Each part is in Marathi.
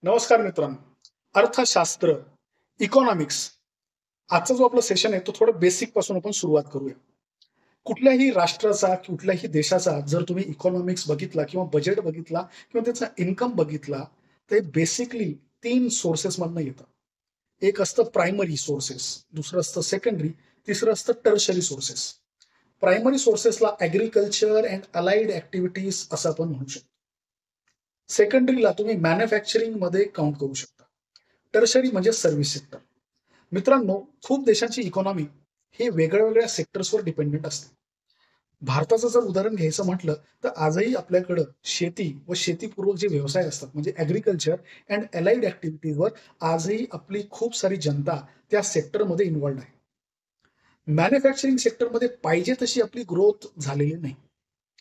नमस्कार मित्रांनो. अर्थशास्त्र, इकॉनॉमिक्स आजचा जो आपला सेशन आहे तो थोडं बेसिक पासून आपण सुरुवात करूया. कुठल्याही राष्ट्राचा, कुठल्याही देशाचा जर तुम्ही इकॉनॉमिक्स बघितला किंवा बजेट बघितला किंवा त्याचा इन्कम बघितला, तर हे बेसिकली 3 सोर्सेसमधनं येतं. एक असतं प्रायमरी सोर्सेस, दुसरं असतं सेकंडरी, तिसरं असतं टर्शरी सोर्सेस. प्रायमरी सोर्सेसला ॲग्रीकल्चर अँड अलाइड ॲक्टिव्हिटीज असं आपण म्हणू शकतो. सेकंडरीला तुम्ही मॅन्युफॅक्चरिंगमध्ये काउंट करू शकता. टर्शरी म्हणजे सर्व्हिस सेक्टर. मित्रांनो, खूप देशांची इकॉनॉमी ही वेगळ्या-वेगळ्या सेक्टर्सवर डिपेंडंट असते. भारताचं जर उदाहरण घ्यायचं म्हटलं, तर आजही आपल्याकडं शेती व शेतीपूर्वक जे व्यवसाय असतात, म्हणजे ॲग्रीकल्चर अँड अलाइड ॲक्टिव्हिटीजवर आजही आपली खूप सारी जनता त्या सेक्टरमध्ये इन्व्हॉल्व्ड आहे. मॅन्युफॅक्चरिंग सेक्टरमध्ये पाहिजे तशी आपली ग्रोथ झालेली नाही.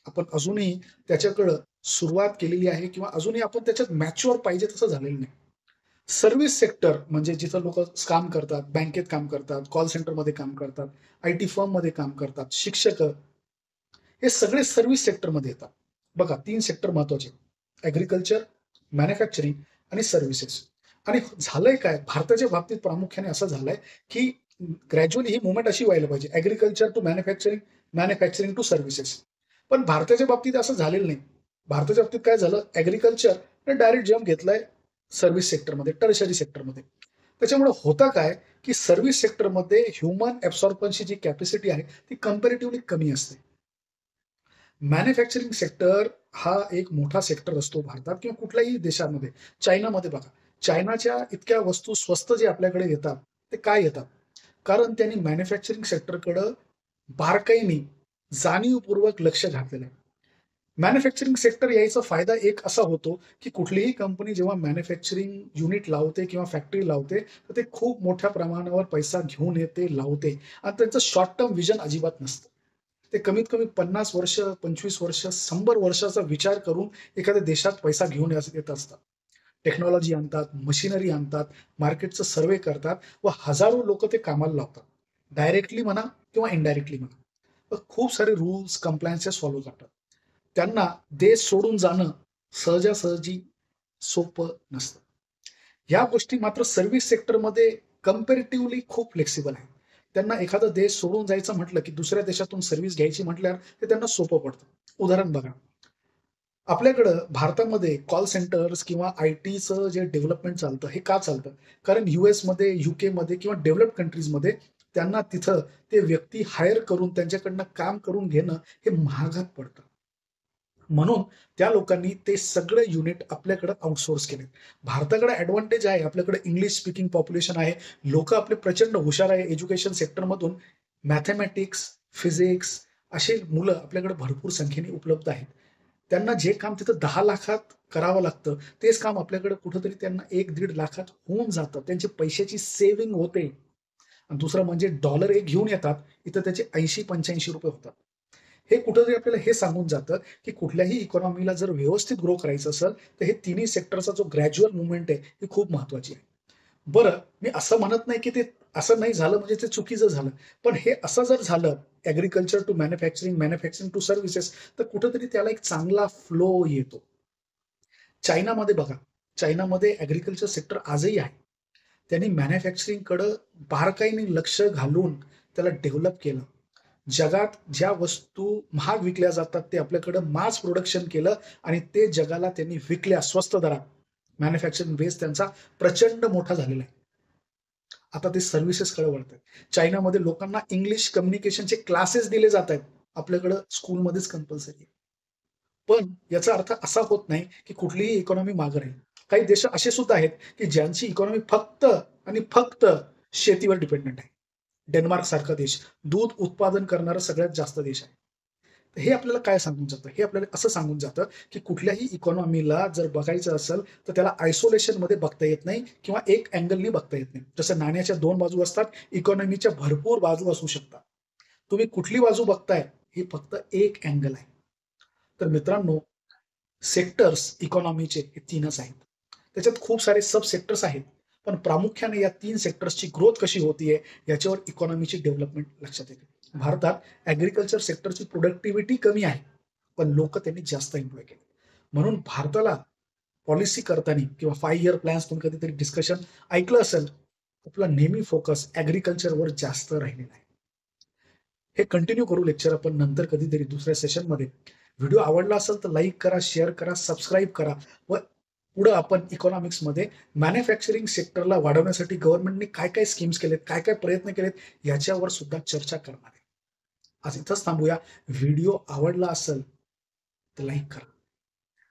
आपण अजूनही त्याच्याकडं सुरुवात केलेली आहे किंवा अजूनही आपण त्याच्यात मॅच्युअर पाहिजे तसं झालेलं नाही. सर्व्हिस सेक्टर म्हणजे जिथं लोकं काम करतात, बँकेत काम करतात, कॉल सेंटरमध्ये काम करतात, आय-टी फर्ममध्ये काम करतात, शिक्षक हे सगळे सर्व्हिस सेक्टरमध्ये येतात. बघा 3 सेक्टर महत्त्वाचे आहेत. ॲग्रीकल्चर, मॅन्युफॅक्चरिंग आणि सर्व्हिसेस. आणि झालंय काय, भारताच्या बाबतीत प्रामुख्याने असं झालंय, की ग्रॅज्युअली ही मूव्हमेंट अशी व्हायला पाहिजे. Agriculture to manufacturing, manufacturing to services. पण भारताच्या बाबतीत असं झालेलं नाही. भारताच्या बाबतीत काय झालं, ॲग्रीकल्चर डायरेक्ट जंप घेतलाय सर्व्हिस सेक्टरमध्ये, टर्शरी सेक्टरमध्ये. त्याच्यामुळे होतं काय, की सर्व्हिस सेक्टरमध्ये ह्युमन ॲब्सॉर्प्शनची जी कॅपॅसिटी आहे, ती कंपॅरेटिव्हली कमी असते. मॅन्युफॅक्चरिंग सेक्टर हा एक मोठा सेक्टर असतो भारतात किंवा कुठल्याही देशामध्ये. चायनामध्ये बघा, चायनाच्या इतक्या वस्तू स्वस्त जे आपल्याकडे येतात, ते काय येतात? कारण त्यांनी मॅन्युफॅक्चरिंग सेक्टरकडं बारकाईने, जाणीवपूर्वक लक्ष घातलेलं आहे. मॅन्युफॅक्चरिंग सेक्टर यायचा फायदा एक असा होतो, की कुठलीही कंपनी जेव्हा मॅन्युफॅक्चरिंग युनिट लावते किंवा फॅक्टरी लावते, तर ते खूप मोठ्या प्रमाणावर पैसा घेऊन येते, लावते आणि त्यांचं शॉर्ट टर्म व्हिजन अजिबात नसतं. ते कमीत कमी 50 वर्ष, 25 वर्ष, 100 वर्षाचा विचार करून एखाद्या देशात पैसा घेऊन येत असतात. टेक्नॉलॉजी आणतात, मशिनरी आणतात, मार्केटचं सर्व्हे करतात व हजारो लोकं ते कामाला लावतात. डायरेक्टली म्हणा किंवा इनडायरेक्टली म्हणा. तर खूप सारे रूल्स, कम्प्लायन्सेस फॉलो करतात. त्यांना देश सोडून जाणं सहजासहजी सोपं नसतं. ह्या गोष्टी मात्र सर्व्हिस सेक्टरमध्ये कंपॅरेटिव्हली खूप फ्लेक्सिबल आहेत. त्यांना एखादा देश सोडून जायचं म्हटलं, की दुसऱ्या देशातून सर्व्हिस घ्यायची म्हटल्यावर ते त्यांना सोपं पडतं. उदाहरण बघा, आपल्याकडं भारतामध्ये कॉल सेंटर्स किंवा आय-टीचं जे डेव्हलपमेंट चालतं, हे का चालतं? कारण यूएसमध्ये, यूकेमध्ये किंवा डेव्हलप्ड कंट्रीजमध्ये त्यांना तिथं ते व्यक्ती हायर करून त्यांच्याकडनं काम करून घेणं हे महागात पडतं. म्हणून त्या लोकांनी ते सगळं युनिट आपल्याकडे आउटसोर्स केले. भारताकडे ॲडव्हांटेज आहे. आपल्याकडे इंग्लिश स्पीकिंग पॉप्युलेशन आहे. लोकं आपले प्रचंड हुशार आहे. एज्युकेशन सेक्टरमधून मॅथेमॅटिक्स, फिजिक्स अशी मुलं आपल्याकडे भरपूर संख्येने उपलब्ध आहेत. त्यांना जे काम तिथं 10,00,000त करावं लागतं, तेच काम आपल्याकडे कुठेतरी त्यांना 1-1.5 लाखात होऊन जातं. त्यांची पैशाची सेव्हिंग होते. आणि दुसरं म्हणजे डॉलर एक घेऊन येतात, इथं त्याचे ₹80-85 होतात. हे कुठेतरी आपल्याला हे सांगून जातं, की कुठल्याही इकॉनॉमीला जर व्यवस्थित ग्रो करायचं असेल, तर हे तिन्ही सेक्टरचा जो ग्रॅज्युअल मूव्हमेंट आहे, ही खूप महत्त्वाची आहे. बरं, मी असं म्हणत नाही, की ते असं नाही झालं म्हणजे ते चुकीचं झालं. पण हे असं जर झालं, agriculture to manufacturing, manufacturing to services, तर कुठेतरी त्याला एक चांगला फ्लो येतो. चायनामध्ये बघा, चायनामध्ये ॲग्रीकल्चर सेक्टर आजही आहे. त्यांनी मॅन्युफॅक्चरिंगकडं बारकाईने लक्ष घालून त्याला डेव्हलप केलं. जगात ज्या वस्तू महाग विकल्या जातात, ते आपल्याकडं मास प्रोडक्शन केलं आणि ते जगाला त्यांनी विकल्या स्वस्त दरात. मॅन्युफॅक्चरिंग बेस त्यांचा प्रचंड मोठा झालेला आहे. आता ते सर्व्हिसेसकडे वळतायत. चायनामध्ये लोकांना इंग्लिश कम्युनिकेशनचे क्लासेस दिले जात आहेत. आपल्याकडं स्कूलमध्येच कंपल्सरी आहे. पण याचा अर्थ असा होत नाही, की कुठलीही इकॉनॉमी मागे राहील. काही देश असे सुद्धा आहेत, की ज्यांची इकॉनॉमी फक्त आणि फक्त शेतीवर डिपेंडंट आहे. डेन्मार्क सारखा देश, दूध उत्पादन करणारा सगळ्यात जास्त देश आहे. तर हे आपल्याला काय सांगून जातं? हे आपल्याला असं सांगून जातं, की कुठल्याही इकॉनॉमीला जर बघायचं असेल, तर त्याला आयसोलेशनमध्ये बघता येत नाही किंवा एक अँगलनी बघता येत नाही. जसं नाण्याच्या 2 बाजू असतात, इकॉनॉमीच्या भरपूर बाजू असू शकतात. तुम्ही कुठली बाजू बघताय, ही फक्त एक अँगल आहे. तर मित्रांनो, सेक्टर्स इकॉनॉमीचे हे 3च आहेत. त्याच्यात खूप सारे सब सेक्टर्स आहेत. पण प्रामुख्याने या 3 सेक्टर्सची ग्रोथ कशी होतीये, याच्यावर इकॉनॉमीची डेव्हलपमेंट लक्षात येते. भारतात ॲग्रीकल्चर सेक्टरची प्रोडक्टिव्हिटी कमी आहे, पण लोकं त्यांनी जास्त एम्प्लॉय केले. म्हणून भारताला पॉलिसी करताना किंवा 5 इयर प्लॅन्स तुम्ही कधीतरी डिस्कशन ऐकलं असेल, आपला नेहमी फोकस ॲग्रीकल्चरवर जास्त राहिलेला आहे. हे कंटिन्यू करू लेक्चर आपण नंतर कधीतरी दुसऱ्या सेशनमध्ये. व्हिडिओ आवडला असेल तर लाईक करा, शेअर करा, सबस्क्राईब करा व पुढे आपण इकॉनॉमिक्समध्ये मॅन्युफॅक्चरिंग सेक्टरला वाढवण्यासाठी गव्हर्नमेंटने काय-काय स्कीम्स केलेत, काय-काय प्रयत्न केलेत याच्यावर सुद्धा चर्चा करणार आहे. आज इथंच थांबूया. व्हिडिओ आवडला असेल तर लाईक करा,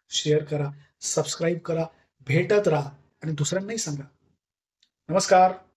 शेअर करा, सबस्क्राईब करा, भेटत राहा आणि दुसऱ्यांनाही सांगा. नमस्कार.